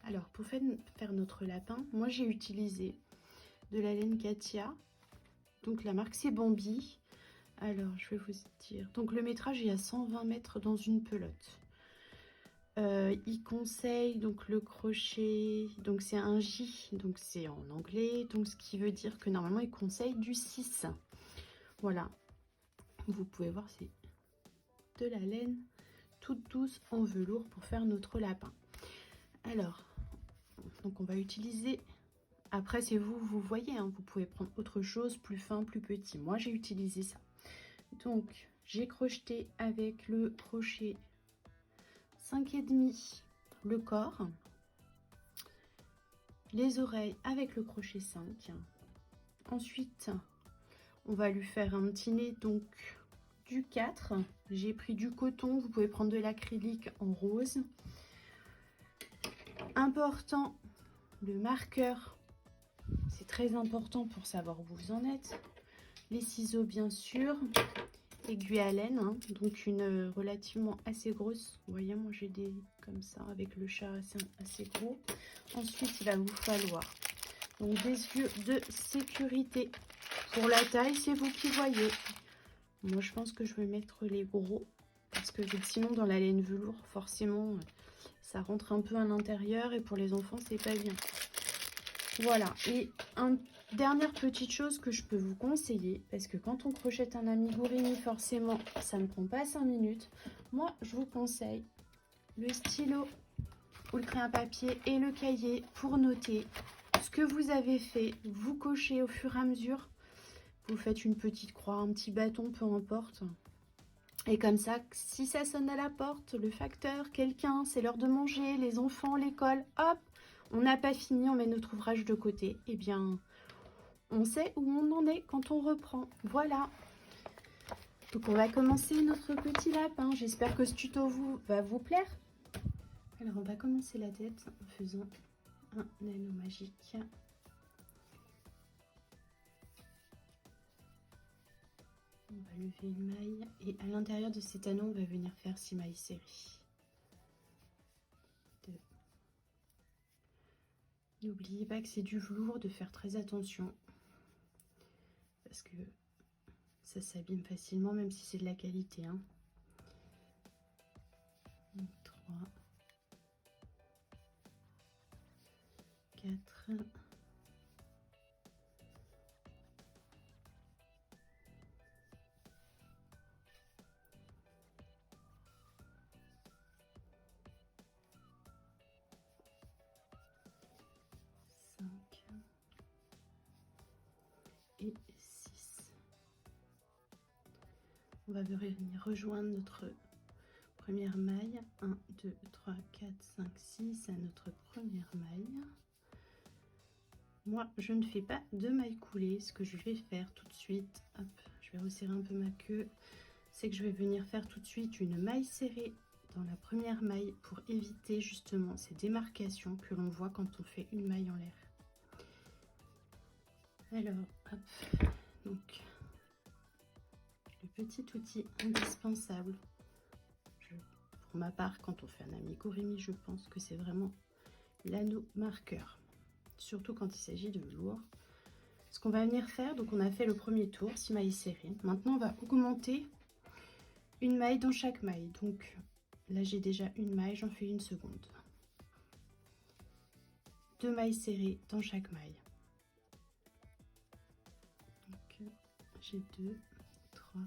Alors pour faire notre lapin, moi j'ai utilisé de la laine Katia. Donc la marque c'est Bambi. Alors je vais vous dire. Donc le métrage est à 120 mètres dans une pelote. Il conseille donc le crochet, donc c'est un J, donc c'est en anglais, donc ce qui veut dire que normalement il conseille du 6. Voilà, vous pouvez voir, c'est de la laine toute douce en velours pour faire notre lapin. Alors, donc on va utiliser, après c'est vous, vous voyez, hein, vous pouvez prendre autre chose, plus fin, plus petit. Moi j'ai utilisé ça. Donc j'ai crocheté avec le crochet 5,5 le corps, les oreilles avec le crochet 5. Ensuite, on va lui faire un petit nez, donc du 4. J'ai pris du coton, vous pouvez prendre de l'acrylique en rose. Important, le marqueur, c'est très important pour savoir où vous en êtes. Les ciseaux bien sûr, aiguille à laine, hein, donc une relativement assez grosse. Vous voyez, moi j'ai des comme ça avec le chat assez gros. Ensuite, il va vous falloir donc des yeux de sécurité. Pour la taille, c'est vous qui voyez. Moi, je pense que je vais mettre les gros parce que sinon, dans la laine velours, forcément, ça rentre un peu à l'intérieur et pour les enfants, c'est pas bien. Voilà. Et une dernière petite chose que je peux vous conseiller, parce que quand on crochette un amigurumi, forcément, ça ne prend pas 5 minutes. Moi, je vous conseille le stylo ou le crayon à papier et le cahier pour noter ce que vous avez fait. Vous cochez au fur et à mesure. Vous faites une petite croix, un petit bâton, peu importe. Et comme ça, si ça sonne à la porte, le facteur, quelqu'un, c'est l'heure de manger, les enfants, l'école, hop, on n'a pas fini, on met notre ouvrage de côté. Eh bien, on sait où on en est quand on reprend. Voilà. Donc on va commencer notre petit lapin. J'espère que ce tuto va vous plaire. Alors on va commencer la tête en faisant un anneau magique. On va lever une maille et à l'intérieur de cet anneau, on va venir faire 6 mailles serrées. 2. N'oubliez pas que c'est du velours, de faire très attention parce que ça s'abîme facilement, même si c'est de la qualité. 3, 4, 5 et 6. On va venir rejoindre notre première maille. 1, 2, 3, 4, 5, 6 à notre première maille. Moi, je ne fais pas de maille coulée. Ce que je vais faire tout de suite, hop, je vais resserrer un peu ma queue, c'est que je vais venir faire tout de suite une maille serrée dans la première maille pour éviter justement ces démarcations que l'on voit quand on fait une maille en l'air. Alors, hop, donc le petit outil indispensable, pour ma part, quand on fait un amigurumi, je pense que c'est vraiment l'anneau marqueur, surtout quand il s'agit de velours. Ce qu'on va venir faire, donc on a fait le premier tour, 6 mailles serrées. Maintenant, on va augmenter une maille dans chaque maille. Donc là, j'ai déjà une maille, j'en fais une seconde. 2 mailles serrées dans chaque maille. Donc j'ai 2, 3,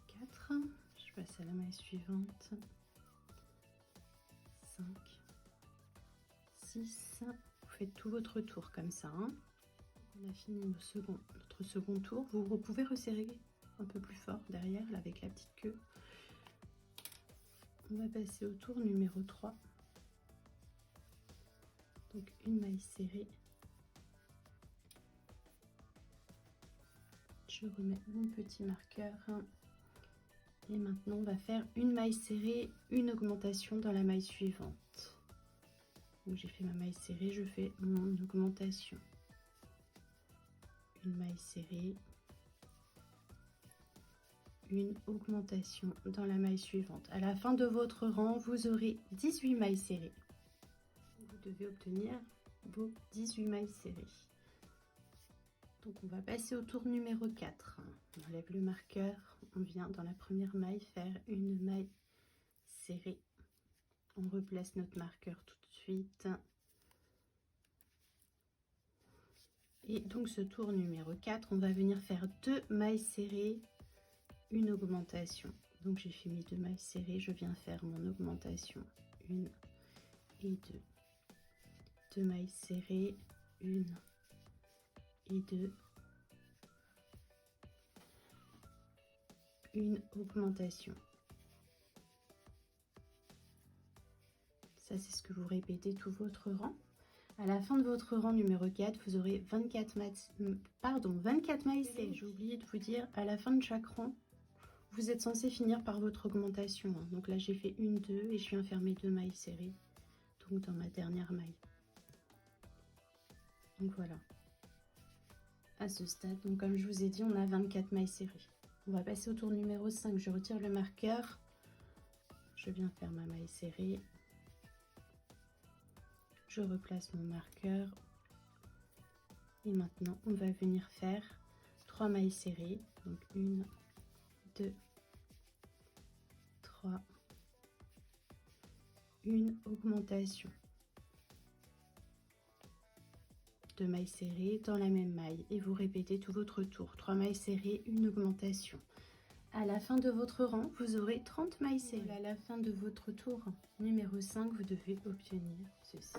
4. Je passe à la maille suivante. 5, 6. Vous faites tout votre tour comme ça. On a fini notre second tour. Vous pouvez resserrer un peu plus fort derrière, là, avec la petite queue. On va passer au tour numéro 3. Donc une maille serrée. Je remets mon petit marqueur. Et maintenant, on va faire une maille serrée, une augmentation dans la maille suivante. Donc j'ai fait ma maille serrée, je fais mon augmentation. Une maille serrée, une augmentation dans la maille suivante. À la fin de votre rang, vous aurez 18 mailles serrées. Vous devez obtenir vos 18 mailles serrées. Donc on va passer au tour numéro 4. On enlève le marqueur, on vient dans la première maille faire une maille serrée. On replace notre marqueur tout de suite. Et donc ce tour numéro 4, on va venir faire 2 mailles serrées, une augmentation. Donc j'ai fait mes 2 mailles serrées, je viens faire mon augmentation, 1 et 2. 2 mailles serrées, 1 et 2. Une augmentation. Ça, c'est ce que vous répétez tout votre rang. À la fin de votre rang numéro 4, vous aurez 24 mailles serrées. J'ai oublié de vous dire, à la fin de chaque rang, vous êtes censé finir par votre augmentation. Donc là, j'ai fait 1, 2 et je viens faire mes 2 mailles serrées. Donc dans ma dernière maille. Donc voilà. À ce stade, donc comme je vous ai dit, on a 24 mailles serrées. On va passer au tour numéro 5. Je retire le marqueur. Je viens faire ma maille serrée. Je replace mon marqueur. Et maintenant, on va venir faire 3 mailles serrées. Donc 1, 2, 3. Une augmentation. 2 mailles serrées dans la même maille. Et vous répétez tout votre tour. 3 mailles serrées, une augmentation. À la fin de votre rang, vous aurez 30 mailles serrées. À la fin de votre tour numéro 5, vous devez obtenir ceci.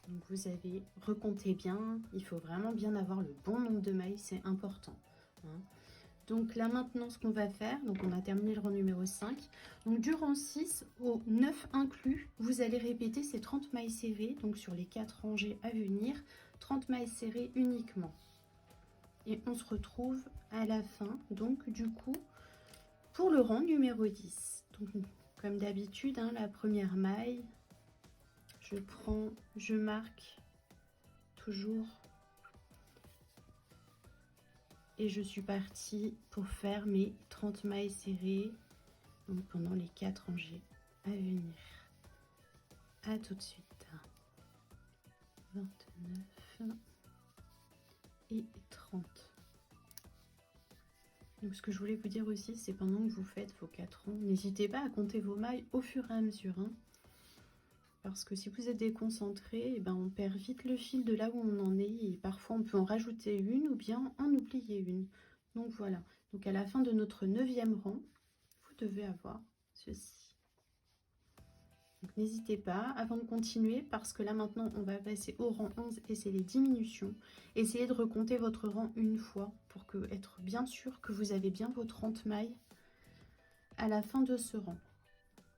Donc vous avez recompté bien, il faut vraiment bien avoir le bon nombre de mailles, c'est important. Hein. Donc là maintenant, ce qu'on va faire, donc on a terminé le rang numéro 5. Donc du rang 6 au 9 inclus, vous allez répéter ces 30 mailles serrées, donc sur les 4 rangées à venir, 30 mailles serrées uniquement. Et on se retrouve à la fin, donc du coup, pour le rang numéro 10. Donc comme d'habitude, hein, la première maille, je marque toujours et je suis partie pour faire mes 30 mailles serrées donc pendant les 4 rangées à venir. À tout de suite. 29 et 30. Donc ce que je voulais vous dire aussi, c'est pendant que vous faites vos 4 rangs, n'hésitez pas à compter vos mailles au fur et à mesure. Hein. Parce que si vous êtes déconcentré, eh ben on perd vite le fil de là où on en est. Et parfois, on peut en rajouter une ou bien en oublier une. Donc voilà. Donc à la fin de notre 9e rang, vous devez avoir ceci. Donc n'hésitez pas avant de continuer parce que là maintenant, on va passer au rang 11 et c'est les diminutions. Essayez de recompter votre rang une fois pour être bien sûr que vous avez bien vos 30 mailles à la fin de ce rang.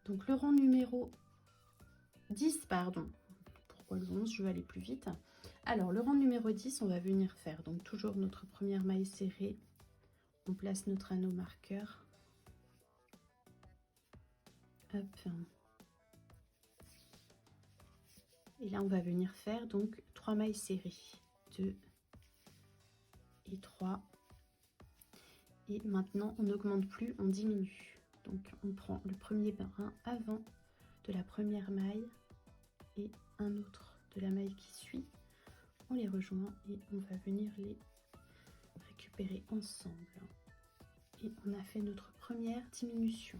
Donc le rang numéro 10, pardon. Pourquoi le 11? Je vais aller plus vite. Alors, le rang numéro 10, on va venir faire donc toujours notre première maille serrée. On place notre anneau marqueur. Hop. Et là, on va venir faire donc 3 mailles serrées. 2 et 3. Et maintenant, on n'augmente plus, on diminue. Donc, on prend le premier brin avant de la première maille et un autre de la maille qui suit, on les rejoint et on va venir les récupérer ensemble. Et on a fait notre première diminution.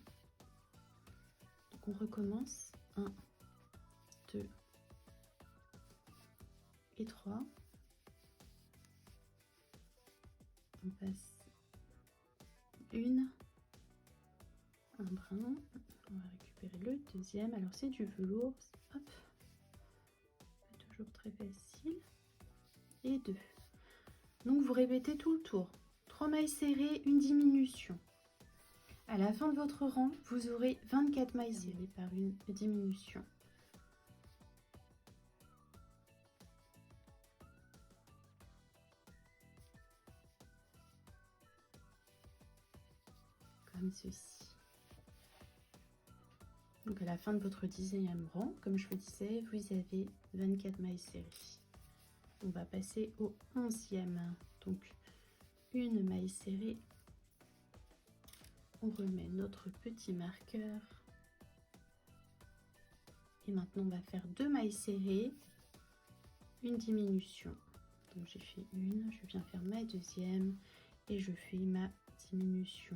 Donc on recommence. 1, 2 et 3. On passe un brin. On va récupérer le deuxième. Alors c'est du velours. Hop. Toujours très facile. Et 2. Donc vous répétez tout le tour. 3 mailles serrées, une diminution. À la fin de votre rang, vous aurez 24 mailles serrées par une diminution. Comme ceci. Donc à la fin de votre 10e rang, comme je vous disais, vous avez 24 mailles serrées. On va passer au 11e. Donc une maille serrée On remet notre petit marqueur. Et maintenant, on va faire 2 mailles serrées, une diminution. Donc j'ai fait une, je viens faire ma deuxième et je fais ma diminution.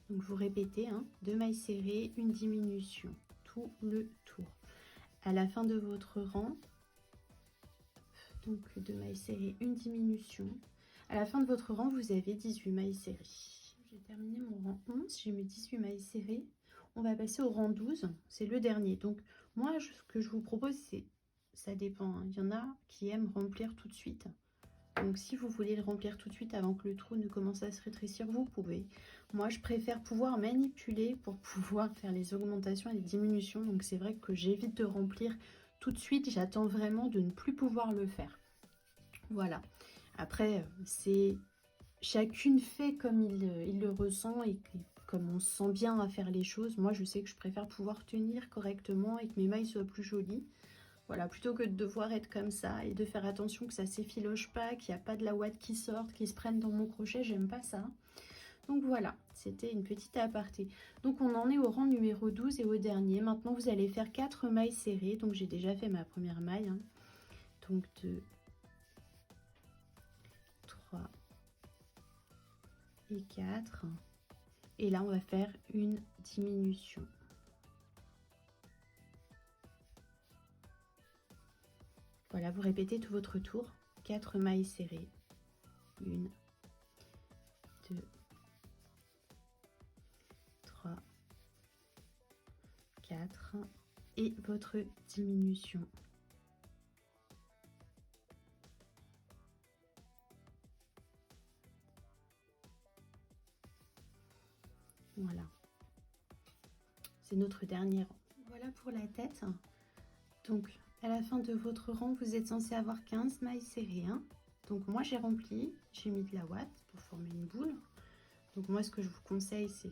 Donc vous répétez, 2 mailles serrées, une diminution, tout le tour. À la fin de votre rang, donc 2 mailles serrées, une diminution. À la fin de votre rang, vous avez 18 mailles serrées. J'ai terminé mon rang 11, j'ai mis 18 mailles serrées. On va passer au rang 12, c'est le dernier. Donc moi, ce que je vous propose, c'est, ça dépend. Il y en a qui aiment remplir tout de suite. Donc si vous voulez le remplir tout de suite avant que le trou ne commence à se rétrécir, vous pouvez. Moi, je préfère pouvoir manipuler pour pouvoir faire les augmentations et les diminutions. Donc c'est vrai que j'évite de remplir tout de suite. J'attends vraiment de ne plus pouvoir le faire. Voilà. Après, c'est chacune fait comme il le ressent et comme on se sent bien à faire les choses. Moi, je sais que je préfère pouvoir tenir correctement et que mes mailles soient plus jolies. Voilà, plutôt que de devoir être comme ça et de faire attention que ça s'effiloche pas, qu'il n'y a pas de la ouate qui sorte, qui se prenne dans mon crochet, j'aime pas ça. Donc voilà, c'était une petite aparté. Donc on en est au rang numéro 12 et au dernier. Maintenant vous allez faire 4 mailles serrées. Donc j'ai déjà fait ma première maille. Donc 2, 3 et 4. Et là on va faire une diminution. Voilà, vous répétez tout votre tour. 4 mailles serrées. 1, 2, 3, 4 et votre diminution. Voilà. C'est notre dernier rang. Voilà pour la tête. Donc, à la fin de votre rang, vous êtes censé avoir 15 mailles serrées. Donc, moi, j'ai rempli. J'ai mis de la ouate pour former une boule. Donc, moi, ce que je vous conseille, c'est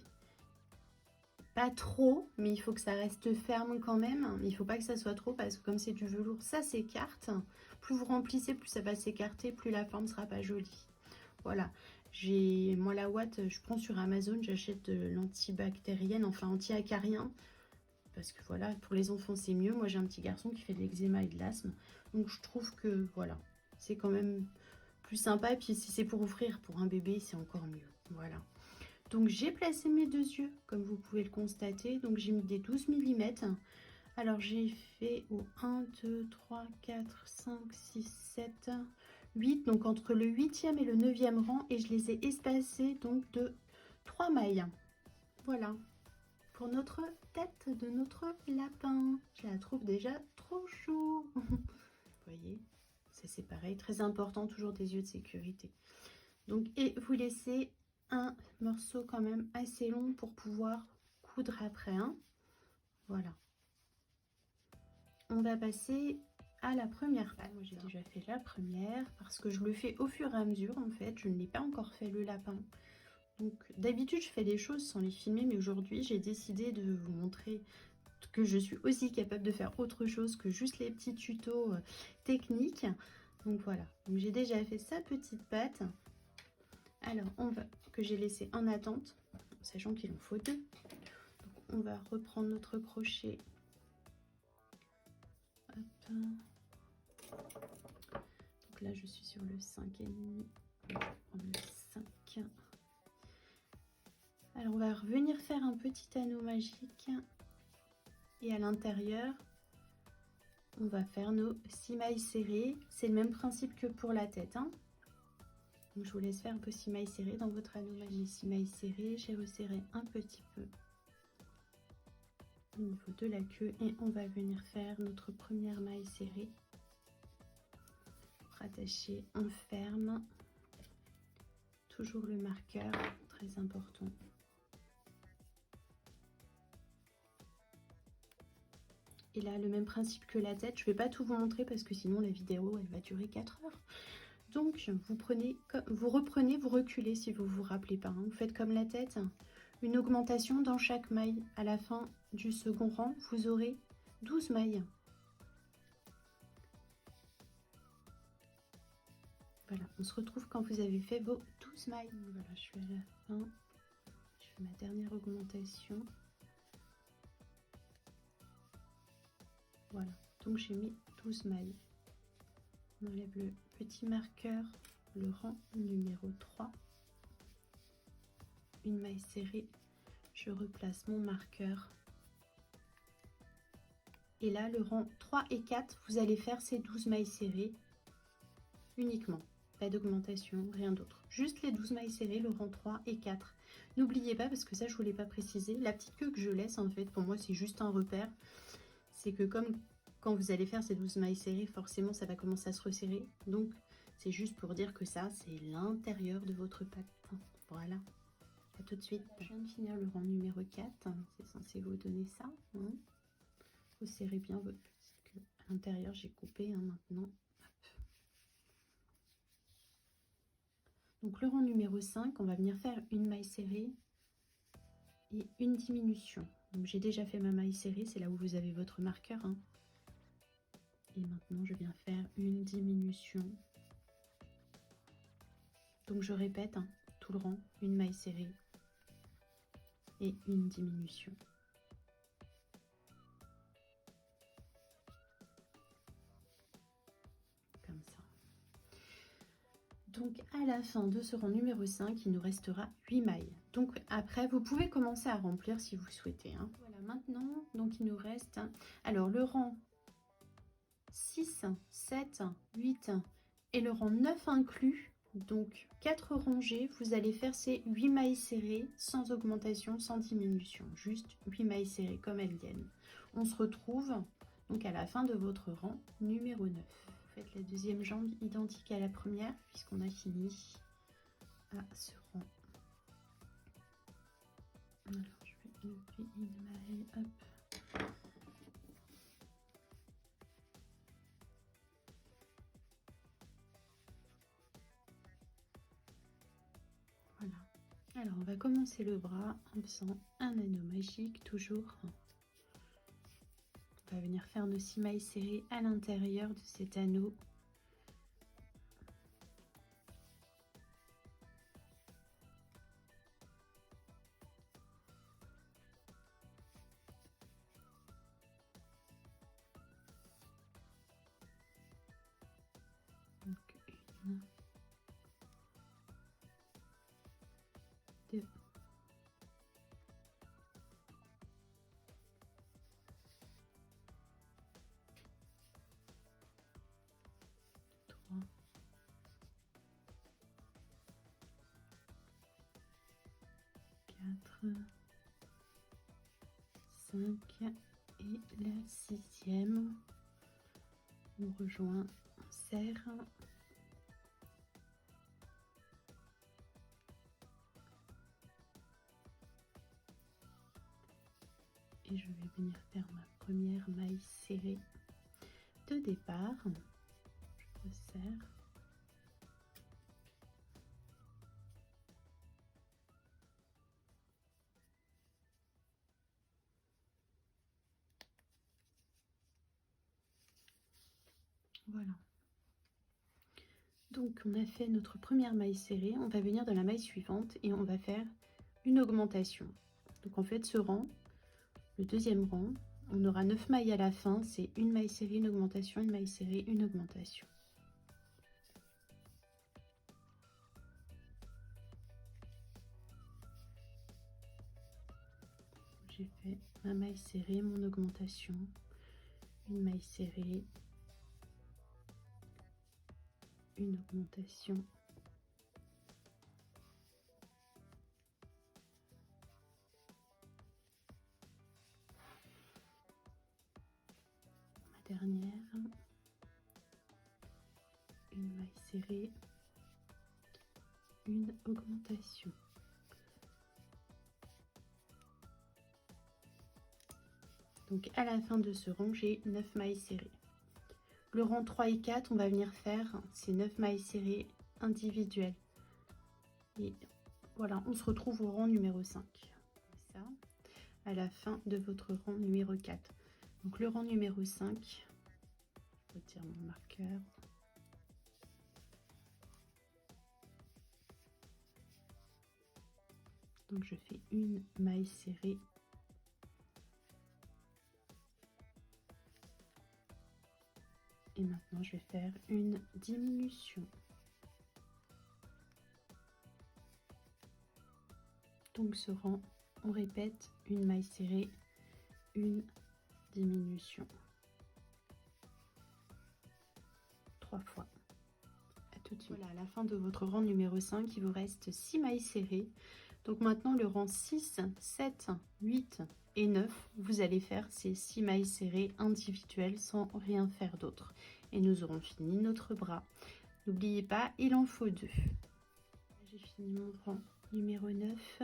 pas trop, mais il faut que ça reste ferme quand même. Il ne faut pas que ça soit trop parce que comme c'est du velours, ça s'écarte. Plus vous remplissez, plus ça va s'écarter, plus la forme sera pas jolie. Voilà. Moi, la ouate, je prends sur Amazon, j'achète de l'antibactérienne, enfin anti-acarien. Parce que voilà, pour les enfants, c'est mieux. Moi, j'ai un petit garçon qui fait de l'eczéma et de l'asthme. Donc, je trouve que, voilà, c'est quand même plus sympa. Et puis, si c'est pour offrir pour un bébé, c'est encore mieux. Voilà. Donc, j'ai placé mes 2 yeux, comme vous pouvez le constater. Donc, j'ai mis des 12 mm. Alors, j'ai fait au 1, 2, 3, 4, 5, 6, 7, 8. Donc, entre le 8e et le 9e rang. Et je les ai espacés, donc, de 3 mailles. Voilà. Pour notre tête de notre lapin. Je la trouve déjà trop chou. Vous voyez, ça c'est pareil, très important, toujours des yeux de sécurité. Donc, et vous laissez un morceau quand même assez long pour pouvoir coudre après. Voilà. On va passer à la première patte. Moi j'ai déjà fait la première parce que je le fais au fur et à mesure en fait. Je n'ai pas encore fait le lapin. Donc d'habitude je fais des choses sans les filmer, mais aujourd'hui j'ai décidé de vous montrer que je suis aussi capable de faire autre chose que juste les petits tutos techniques. Donc voilà, donc j'ai déjà fait sa petite patte. Alors que j'ai laissé en attente, sachant qu'il en faut 2. Donc on va reprendre notre crochet. Hop. Donc là je suis sur le 5,5. Je vais prendre le 5. Alors on va revenir faire un petit anneau magique et à l'intérieur on va faire nos 6 mailles serrées. C'est le même principe que pour la tête. Donc je vous laisse faire vos 6 mailles serrées dans votre anneau magique. 6 mailles serrées, j'ai resserré un petit peu au niveau de la queue et on va venir faire notre première maille serrée. Rattacher, on ferme. Toujours le marqueur, très important. Et là, le même principe que la tête. Je ne vais pas tout vous montrer parce que sinon la vidéo, elle va durer 4 heures. Donc, vous reprenez, vous reculez si vous ne vous rappelez pas. Vous faites comme la tête, une augmentation dans chaque maille. À la fin du second rang, vous aurez 12 mailles. Voilà, on se retrouve quand vous avez fait vos 12 mailles. Voilà, je suis à la fin. Je fais ma dernière augmentation. Voilà, donc j'ai mis 12 mailles. On enlève le petit marqueur, le rang numéro 3. Une maille serrée. Je replace mon marqueur. Et là, le rang 3 et 4, vous allez faire ces 12 mailles serrées uniquement. Pas d'augmentation, rien d'autre. Juste les 12 mailles serrées, le rang 3 et 4. N'oubliez pas, parce que ça, je ne voulais pas préciser, la petite queue que je laisse, en fait, pour moi, c'est juste un repère. C'est que comme quand vous allez faire ces 12 mailles serrées, forcément, ça va commencer à se resserrer. Donc, c'est juste pour dire que ça, c'est l'intérieur de votre patte. Voilà. À tout de suite. Je viens de finir le rang numéro 4. C'est censé vous donner ça. Hein. Vous serrez bien votre petite queue. À l'intérieur, j'ai coupé maintenant. Hop. Donc le rang numéro 5, on va venir faire une maille serrée et une diminution. Donc j'ai déjà fait ma maille serrée, c'est là où vous avez votre marqueur. Hein. Et maintenant, je viens faire une diminution. Donc je répète, hein, tout le rang, une maille serrée et une diminution. Comme ça. Donc à la fin de ce rang numéro 5, il nous restera 8 mailles. Donc après, vous pouvez commencer à remplir si vous souhaitez. Hein. Voilà, maintenant, donc il nous reste, alors le rang 6, 7, 8 et le rang 9 inclus. Donc 4 rangées, vous allez faire ces 8 mailles serrées sans augmentation, sans diminution. Juste 8 mailles serrées comme elles viennent. On se retrouve donc à la fin de votre rang numéro 9. Vous faites la deuxième jambe identique à la première puisqu'on a fini à ce rang. Alors je vais lever une maille, hop. Voilà. Alors on va commencer le bras en faisant un anneau magique toujours. On va venir faire nos 6 mailles serrées à l'intérieur de cet anneau. Donc 1, 2, 3, 4, 5 et la 6e. On rejoint, on serre. Et je vais venir faire ma première maille serrée de départ. Je resserre. Voilà. Donc on a fait notre première maille serrée, on va venir dans la maille suivante et on va faire une augmentation. Donc en fait ce rang, le deuxième rang, on aura 9 mailles à la fin, c'est une maille serrée, une augmentation, une maille serrée, une augmentation. J'ai fait ma maille serrée, mon augmentation, une maille serrée, une augmentation, ma dernière, une maille serrée, une augmentation. Donc à la fin de ce rang, j'ai 9 mailles serrées. Le rang 3 et 4, on va venir faire ces 9 mailles serrées individuelles. Et voilà, on se retrouve au rang numéro 5. Comme ça, à la fin de votre rang numéro 4. Donc le rang numéro 5, je retire mon marqueur. Donc je fais une maille serrée. Et maintenant je vais faire une diminution. Donc ce rang, on répète une maille serrée, une diminution. 3 fois. À tout de suite. Voilà, à la fin de votre rang numéro 5, il vous reste 6 mailles serrées. Donc maintenant le rang 6, 7, 8 et 9, vous allez faire ces 6 mailles serrées individuelles sans rien faire d'autre. Et nous aurons fini notre bras. N'oubliez pas, il en faut 2. J'ai fini mon rang numéro 9.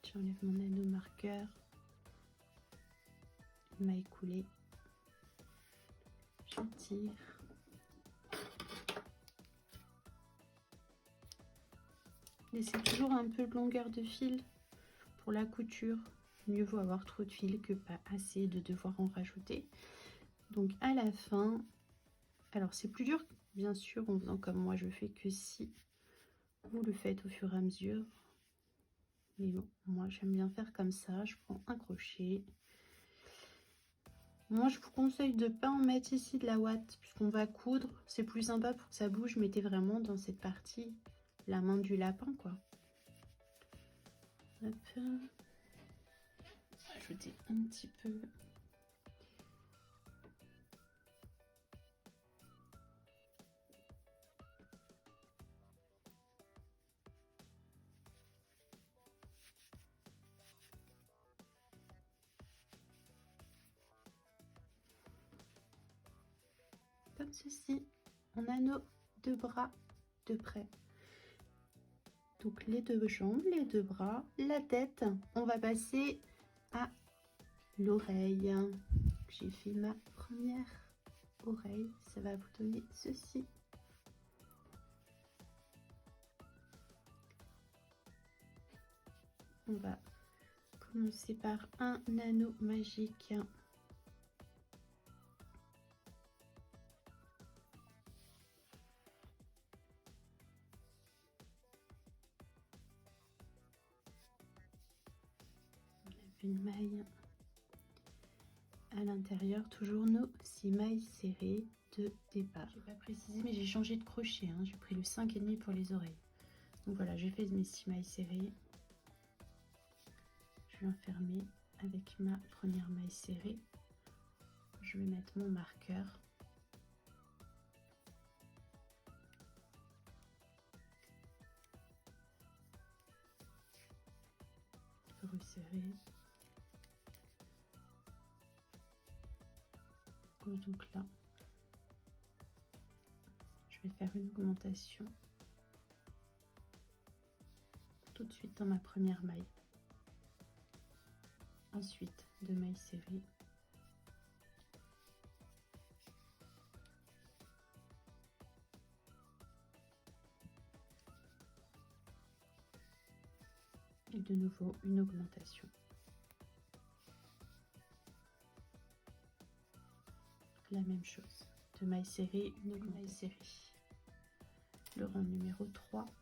J'enlève mon anneau marqueur. Une maille coulée. Je tire. Laissez toujours un peu de longueur de fil pour la couture. Mieux vaut avoir trop de fil que pas assez de devoir en rajouter. Donc à la fin, alors c'est plus dur bien sûr en faisant comme moi je fais que si vous le faites au fur et à mesure. Mais bon, moi j'aime bien faire comme ça. Je prends un crochet. Moi je vous conseille de ne pas en mettre ici de la ouate puisqu'on va coudre. C'est plus sympa pour que ça bouge. Mettez vraiment dans cette partie la main du lapin quoi. Hop. Ajouter un petit peu. Comme ceci, on a nos 2 bras de près. Donc les 2 jambes, les 2 bras, la tête, on va passer à l'oreille. J'ai fait ma première oreille, ça va vous donner ceci. On va commencer par un anneau magique. Une maille à l'intérieur, toujours nos 6 mailles serrées de départ. Je n'ai pas précisé mais j'ai changé de crochet, hein. J'ai pris le 5,5 pour les oreilles. Donc voilà, j'ai fait mes 6 mailles serrées. Je vais enfermer avec ma première maille serrée. Je vais mettre mon marqueur. Resserrer. Donc là, je vais faire une augmentation tout de suite dans ma première maille. Ensuite, 2 mailles serrées. Et de nouveau une augmentation. La même chose, 2 mailles serrées, une maille serrée. Le rang numéro 3,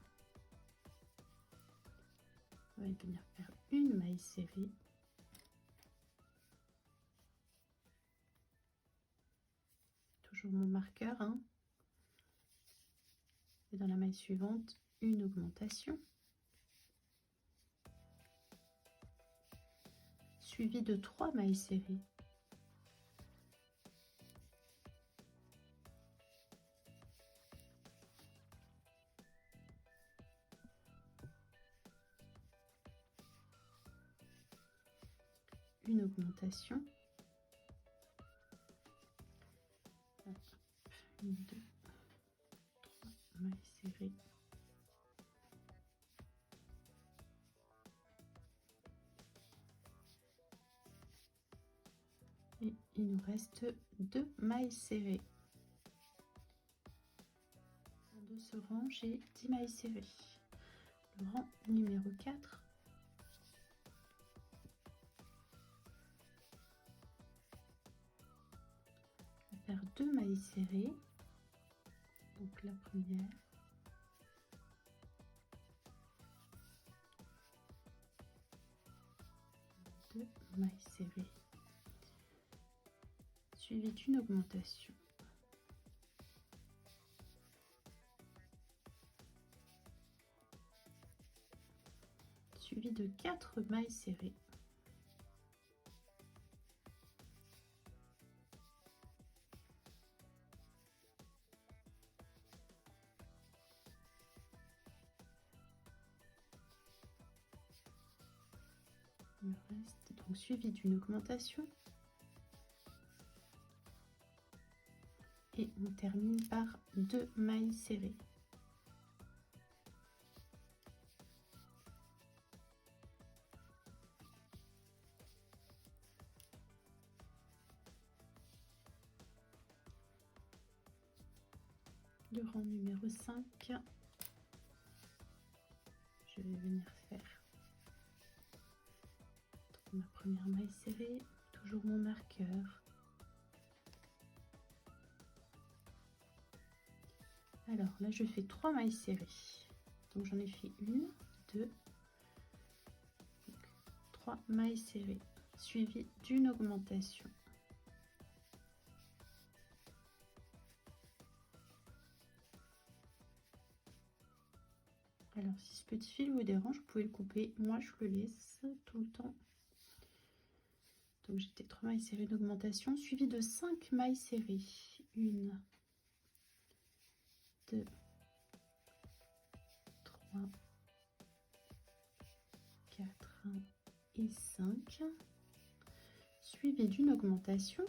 on va venir faire une maille serrée. Toujours mon marqueur, hein. Et dans la maille suivante, une augmentation. Suivi de 3 mailles serrées. Une augmentation. 1, 2, 3 mailles serrées. Et il nous reste 2 mailles serrées. De ce rang, j'ai 10 mailles serrées. Le rang numéro 4. Je vais faire 2 mailles serrées. Donc la première. 2 mailles serrées suivi d'une augmentation. Suivi de 4 mailles serrées. Le reste donc suivi d'une augmentation. Et on termine par 2 mailles serrées. Le rang numéro 5, je vais venir faire ma première maille serrée, toujours mon marqueur. Alors là je fais 3 mailles serrées, donc j'en ai fait 1, 2, 3 mailles serrées suivies d'une augmentation. Alors si ce petit fil vous dérange, vous pouvez le couper, moi je le laisse tout le temps. Donc j'étais 3 mailles serrées d'augmentation suivi de 5 mailles serrées. 1, 2, 3, 4 et 5, suivi d'une augmentation.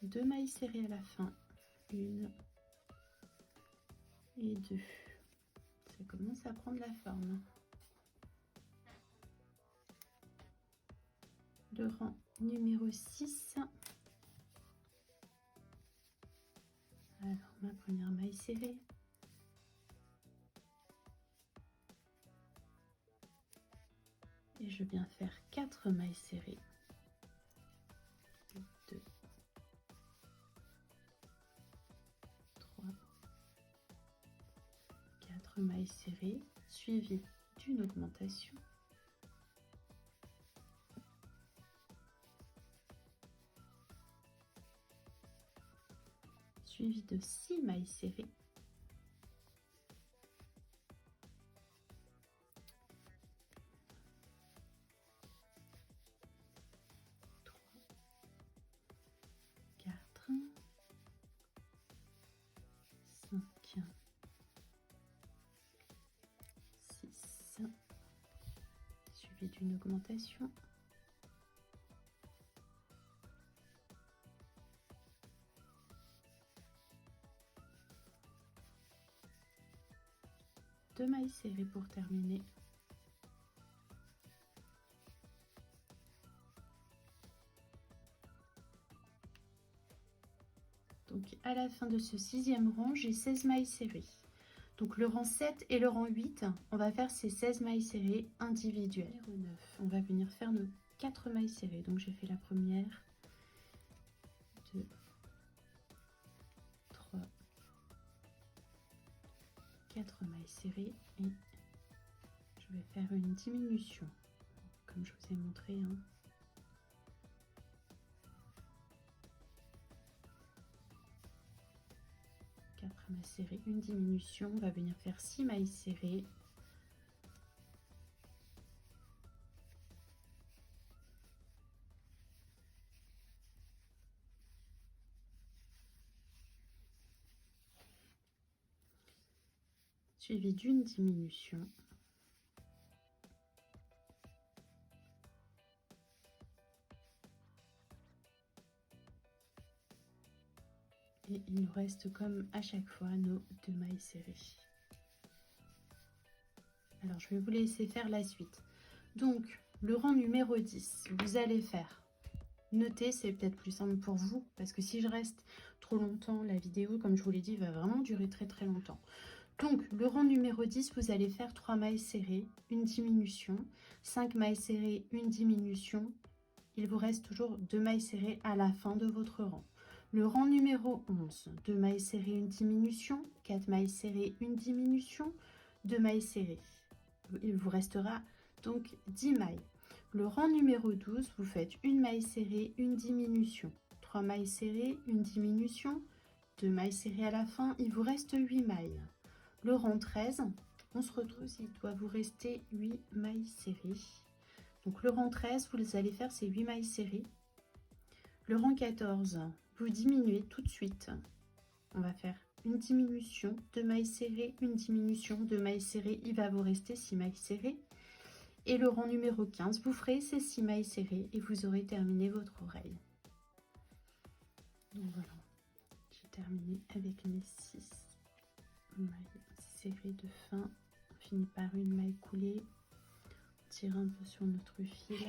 Deux mailles serrées à la fin, 1 et 2. Ça commence à prendre la forme. Le rang numéro 6. Alors ma première maille serrée. Et je viens faire 4 mailles serrées. 2, 3, 4 mailles serrées suivies d'une augmentation. Suivi de 6 mailles serrées. Suivi d'une augmentation. Deux mailles serrées pour terminer. Donc à la fin de ce 6e rang, j'ai 16 mailles serrées. Donc le rang 7 et le rang 8, on va faire ces 16 mailles serrées individuelles. Numéro 9, on va venir faire nos 4 mailles serrées. Donc j'ai fait la première, 2, 3, 4 mailles serrées et je vais faire une diminution, comme je vous ai montré. Hein. Mailles serrées, une diminution, on va venir faire 6 mailles serrées, suivi d'une diminution, et il nous reste comme à chaque fois nos 2 mailles serrées. Alors je vais vous laisser faire la suite. Donc le rang numéro 10, vous allez faire, notez, c'est peut-être plus simple pour vous, parce que si je reste trop longtemps, la vidéo, comme je vous l'ai dit, va vraiment durer très longtemps. Donc le rang numéro 10, vous allez faire 3 mailles serrées, une diminution, 5 mailles serrées, une diminution. Il vous reste toujours 2 mailles serrées à la fin de votre rang. Le rang numéro 11, 2 mailles serrées, une diminution, 4 mailles serrées, une diminution, 2 mailles serrées. Il vous restera donc 10 mailles. Le rang numéro 12, vous faites une maille serrée, une diminution, 3 mailles serrées, une diminution, 2 mailles serrées à la fin, il vous reste 8 mailles. Le rang 13, on se retrouve, il doit vous rester 8 mailles serrées. Donc le rang 13, vous allez faire ces 8 mailles serrées. Le rang 14, vous diminuez tout de suite. On va faire une diminution, 2 mailles serrées, une diminution, 2 mailles serrées, il va vous rester 6 mailles serrées. Et le rang numéro 15, vous ferez ces 6 mailles serrées et vous aurez terminé votre oreille. Donc voilà, j'ai terminé avec mes 6 mailles serrées de fin. On finit par une maille coulée. On tire un peu sur notre fil.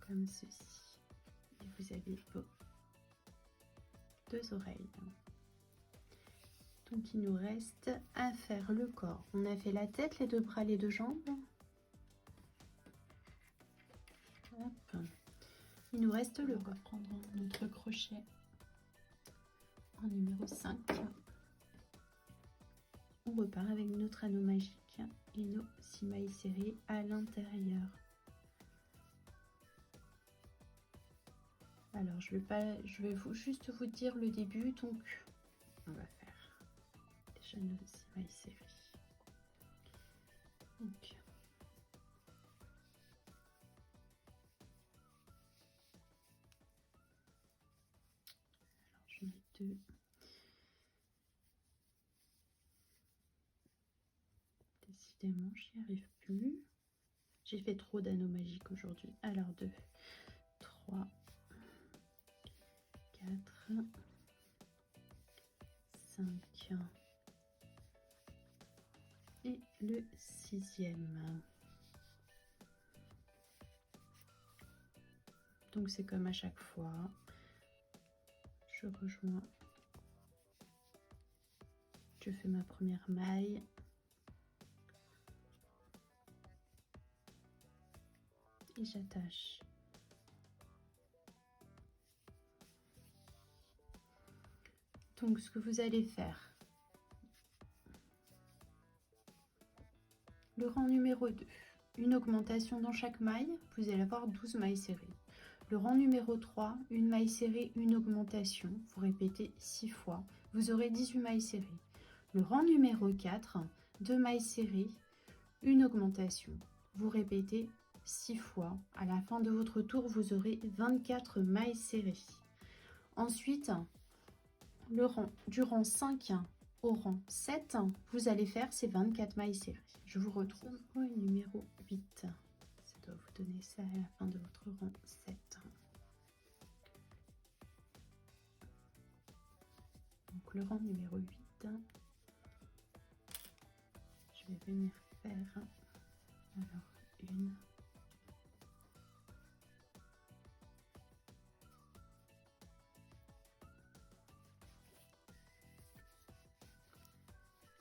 Comme ceci. Et vous avez vos 2 oreilles. Donc il nous reste à faire le corps. On a fait la tête, les 2 bras, les 2 jambes. Hop. Il nous reste le corps. On va prendre notre crochet en numéro 5. On repart avec notre anneau magique et nos 6 mailles serrées à l'intérieur. Alors je vais juste vous dire le début, donc on va faire déjà nos 6 mailles serrées. Donc alors je mets 2. Décidément, j'y arrive plus. J'ai fait trop d'anneaux magiques aujourd'hui. Alors 2, 3, 4, 5 et le 6e. Donc c'est comme à chaque fois. Je rejoins. Je fais ma première maille. Et j'attache. Donc ce que vous allez faire, le rang numéro 2, une augmentation dans chaque maille, vous allez avoir 12 mailles serrées. Le rang numéro 3, une maille serrée, une augmentation, vous répétez 6 fois, vous aurez 18 mailles serrées. Le rang numéro 4, 2 mailles serrées, une augmentation, vous répétez 6 fois. À la fin de votre tour, vous aurez 24 mailles serrées. Ensuite, du rang 5 au rang 7, vous allez faire ces 24 mailles serrées. Je vous retrouve au numéro 8. Ça doit vous donner ça à la fin de votre rang 7. Donc le rang numéro 8, je vais venir faire alors une,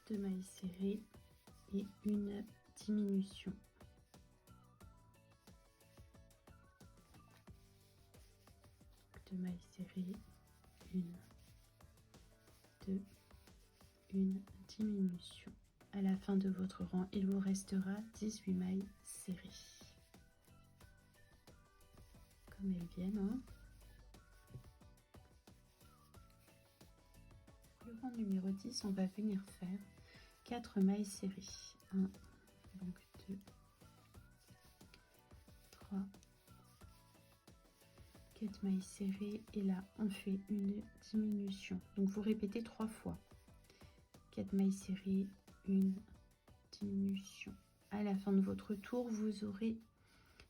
deux mailles serrées et une diminution. Deux mailles serrées, une, deux, une diminution. À la fin de votre rang, il vous restera 18 mailles serrées. Comme elles viennent. Hein. Le rang numéro 10, on va venir faire 4 mailles serrées. 1, donc 2, 3, 4 mailles serrées. Et là, on fait une diminution. Donc, vous répétez 3 fois. 4 mailles serrées, une diminution. À la fin de votre tour, vous aurez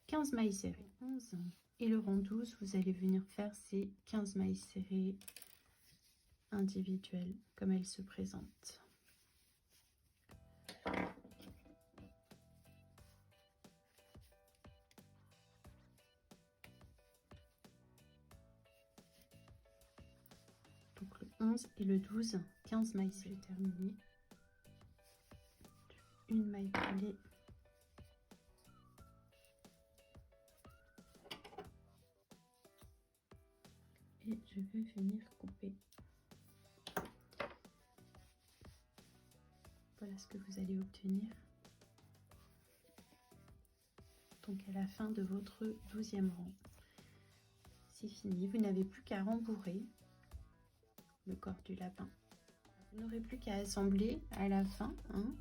15 mailles serrées. 11. Et le rang 12, vous allez venir faire ces 15 mailles serrées individuelles comme elles se présentent. Donc le 11 et le 12, 15 mailles serrées terminées. Une maille coulée et je vais venir couper. Voilà ce que vous allez obtenir. Donc à la fin de votre 12e rang. C'est fini, vous n'avez plus qu'à rembourrer le corps du lapin. Vous n'aurez plus qu'à assembler à la fin. Hein.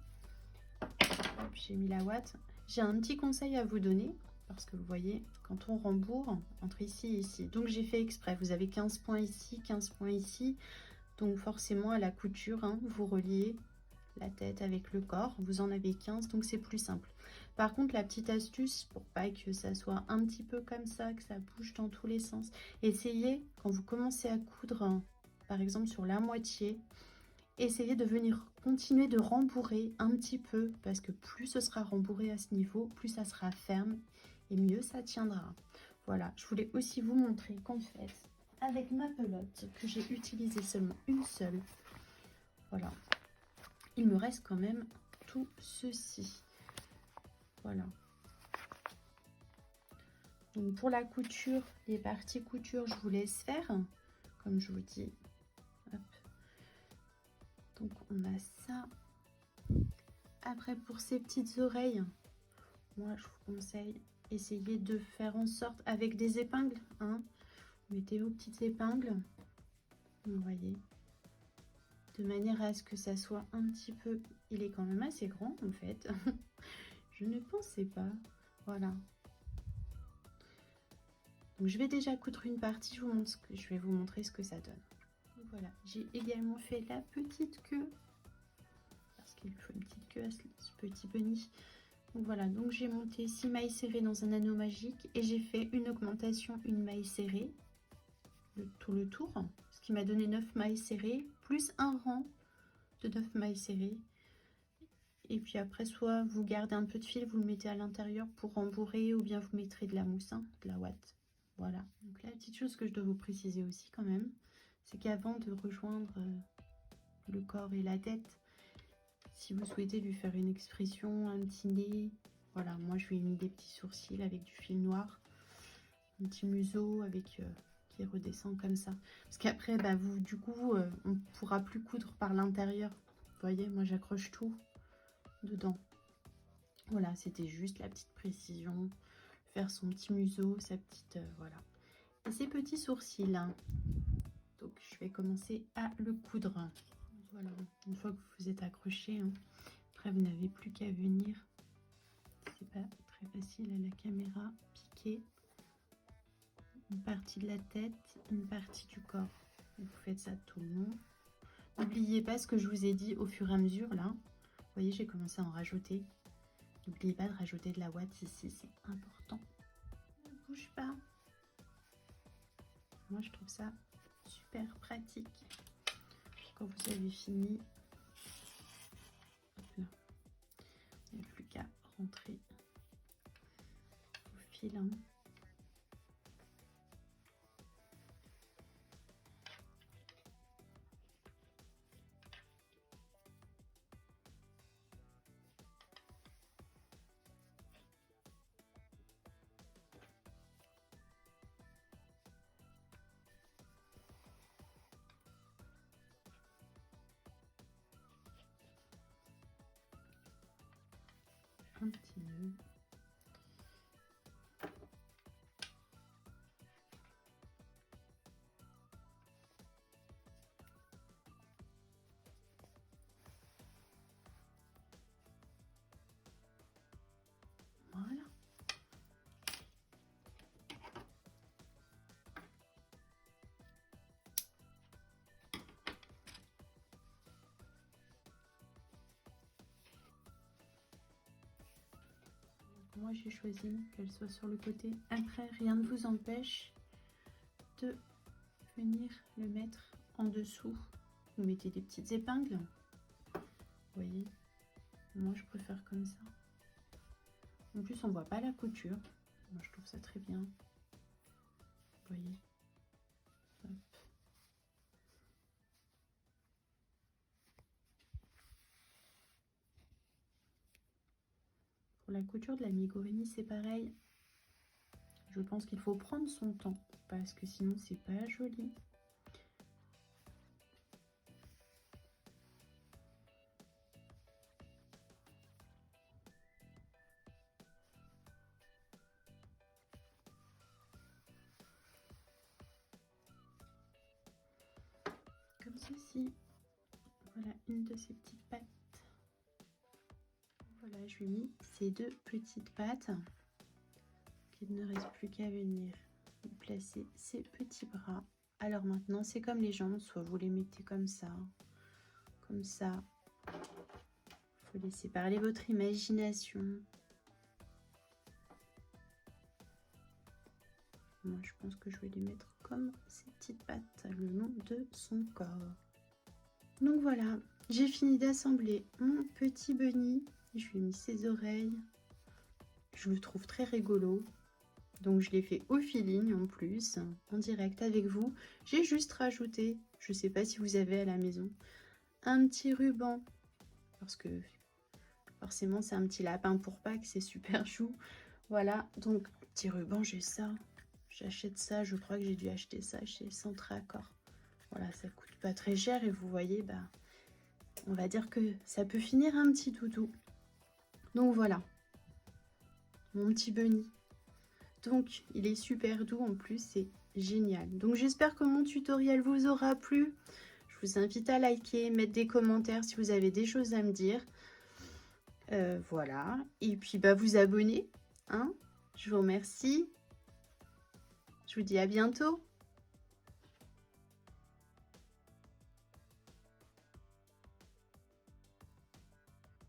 J'ai mis la ouate. J'ai un petit conseil à vous donner, parce que vous voyez, quand on rembourre, entre ici et ici, donc j'ai fait exprès, vous avez 15 points ici, 15 points ici, donc forcément à la couture, hein, vous reliez la tête avec le corps, vous en avez 15, donc c'est plus simple. Par contre, la petite astuce, pour pas que ça soit un petit peu comme ça, que ça bouge dans tous les sens, essayez, quand vous commencez à coudre, par exemple sur la moitié, essayez de venir continuer de rembourrer un petit peu, parce que plus ce sera rembourré à ce niveau, plus ça sera ferme et mieux ça tiendra. Voilà, je voulais aussi vous montrer qu'en fait, avec ma pelote, que j'ai utilisé seulement une seule, voilà, il me reste quand même tout ceci. Voilà. Donc pour la couture, les parties couture, je vous laisse faire, comme je vous dis. Hop. Donc on a ça. Après pour ces petites oreilles, moi je vous conseille, essayez de faire en sorte avec des épingles. Hein, mettez vos petites épingles, vous voyez, de manière à ce que ça soit un petit peu... Il est quand même assez grand en fait. Je ne pensais pas. Voilà. Donc je vais déjà coudre une partie, je vais vous montrer ce que ça donne. Donc voilà, j'ai également fait la petite queue, parce qu'il faut une petite queue à ce petit bunny. Donc voilà, donc j'ai monté 6 mailles serrées dans un anneau magique et j'ai fait une augmentation, une maille serrée, tout le tour, ce qui m'a donné 9 mailles serrées, plus un rang de 9 mailles serrées. Et puis après, soit vous gardez un peu de fil, vous le mettez à l'intérieur pour rembourrer, ou bien vous mettrez de la mousse, hein, de la ouate. Voilà. Donc la petite chose que je dois vous préciser aussi quand même, c'est qu'avant de rejoindre le corps et la tête, si vous souhaitez lui faire une expression, un petit nez, voilà, moi je lui ai mis des petits sourcils avec du fil noir, un petit museau avec qui redescend comme ça. Parce qu'après, bah, vous, du coup, on ne pourra plus coudre par l'intérieur. Vous voyez, moi j'accroche tout dedans. Voilà, c'était juste la petite précision, faire son petit museau, sa petite, voilà. Et ses petits sourcils, hein. Donc je vais commencer à le coudre. Voilà, une fois que vous êtes accroché, hein, après vous n'avez plus qu'à venir, c'est pas très facile à la caméra, piquer une partie de la tête, une partie du corps. Vous faites ça tout le long. N'oubliez pas ce que je vous ai dit au fur et à mesure là. Vous voyez, j'ai commencé à en rajouter. N'oubliez pas de rajouter de la ouate ici, c'est important. Ne bouge pas. Moi, je trouve ça super pratique. Quand vous avez fini, hop là, il n'y a plus qu'à rentrer au fil. Hein. Un petit nœud. Voilà. Moi, j'ai choisi qu'elle soit sur le côté. Après, rien ne vous empêche de venir le mettre en dessous. Vous mettez des petites épingles. Vous voyez, moi, je préfère comme ça. En plus, on voit pas la couture. Moi, je trouve ça très bien. Vous voyez. Hop. Pour la couture de la Migorumi, c'est pareil. Je pense qu'il faut prendre son temps parce que sinon c'est pas joli. Comme ceci. Voilà une de ces petites pattes. Voilà, je lui ai mis ces deux petites pattes. Il ne reste plus qu'à venir placer ses petits bras. Alors maintenant, c'est comme les jambes, soit vous les mettez comme ça. Il faut laisser parler votre imagination. Moi, je pense que je vais les mettre comme ces petites pattes, le long de son corps. Donc voilà, j'ai fini d'assembler mon petit bunny. Je lui ai mis ses oreilles. Je le trouve très rigolo. Donc je l'ai fait au feeling en plus, en direct avec vous. J'ai juste rajouté, je ne sais pas si vous avez à la maison, un petit ruban. Parce que forcément c'est un petit lapin pour Pâques, c'est super chou. Voilà, donc petit ruban, j'ai ça. J'achète ça, je crois que j'ai dû acheter ça chez Centre Accord. Voilà, ça coûte pas très cher et vous voyez, bah, on va dire que ça peut finir un petit doudou. Donc voilà, mon petit bunny. Donc il est super doux en plus, c'est génial. Donc j'espère que mon tutoriel vous aura plu. Je vous invite à liker, mettre des commentaires si vous avez des choses à me dire. Voilà, et puis bah vous abonner, hein. Je vous remercie. Je vous dis à bientôt.